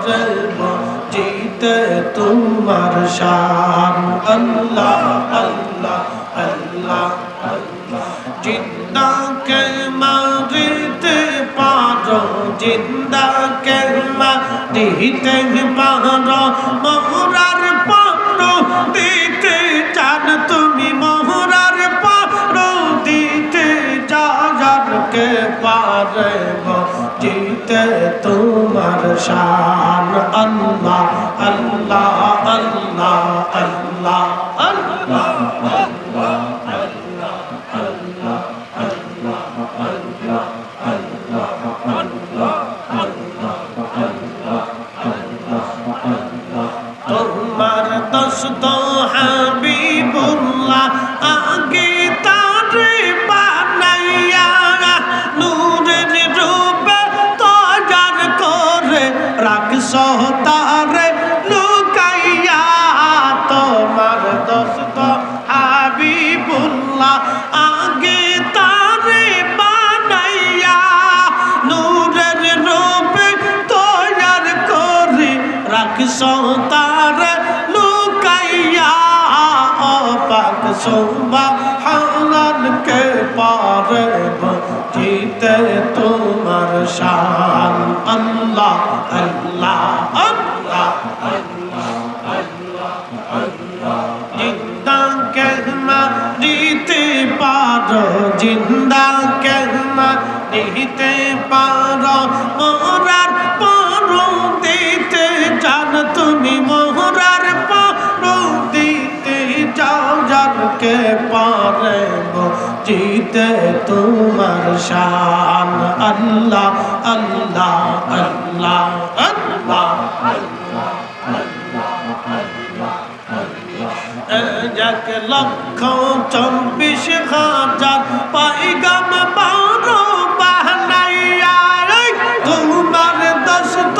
পারব জিতে তোমার শান আল্লাহ আল্লাহ আল্লাহ আল্লাহ জিন্দাকে মারিতে পারো জিন্দাকে মারিতে পারো মোহরার পারো দিতে চান তুমি মোহরার পারো দিতে যাকে পারব জিতে তোমার শান আল্লাহ আল্লাহ আল্লাহ আল্লাহ আল্লাহ তোমার দোস্ত হাবিবুল্লাহ আগে তারে বানাইয়া নূরের রূপে তৈয়ার করে রাখছ তারে লুকাইয়া তোমার দোস্ত হাবিবুল্লাহ আগে তারে বানাইয়া নূরের রূপে তৈয়ার করে রাখছ তারে লুকাইয়া পাক সুবহানাকে পারব জিতে তোমার শান আল্লাহ আল্লাহ আল্লাহ আল্লাহ আল্লাহ আল্লাহ জিন্দা কেহমা দিতে পারো জিন্দা কেহমা দিতে পারো মোরার পারো দিতে জান তুমি মোহরার পারো দিতে যাও যাকে পারব জিতে তোমার শান আল্লাহ আল্লাহ আল্লাহ আল্লাহ আল্লাহ এক লক্ষ 24,000 পাইগাম পারো বানাইয়া তোমার দোস্ত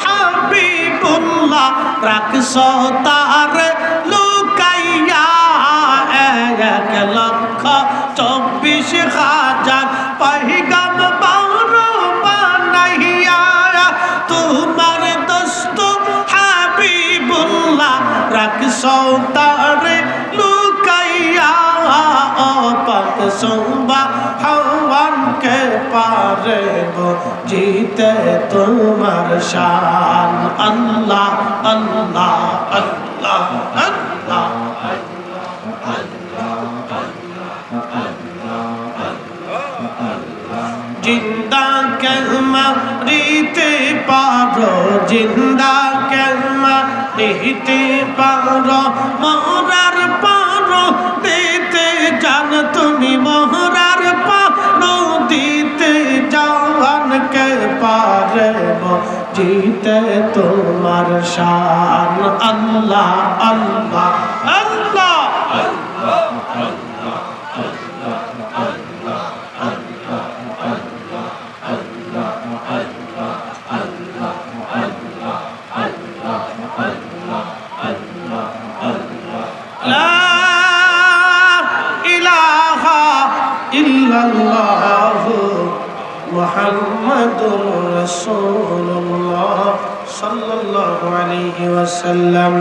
হাবিবুল্লাহ রাখছ তারে লুকাইয়া 1,24,000 পাইগাম পারো বানাইয়া তোমার দোস্ত হাবিবুল্লাহ রাখছ তারে লুকাইয়া পাক সুবহানাকে পারব জিতে তোমার শান আল্লাহ আল্লাহ আল্লাহ আল্লাহ জিন্দা কেহমা দিতে পারো জিন্দা কেহমা দিতে পারো মোহরার পারো দিতে জান তুমি মোহরার পারো দিতে জানকে পারব জিতে তোমার শান আল্লাহ আল্লাহ আল্লাহ আল্লাহ মুহাম্মাদুর রাসূলুল্লাহ সাল্লাল্লাহু আলাইহি ওয়াসাল্লাম।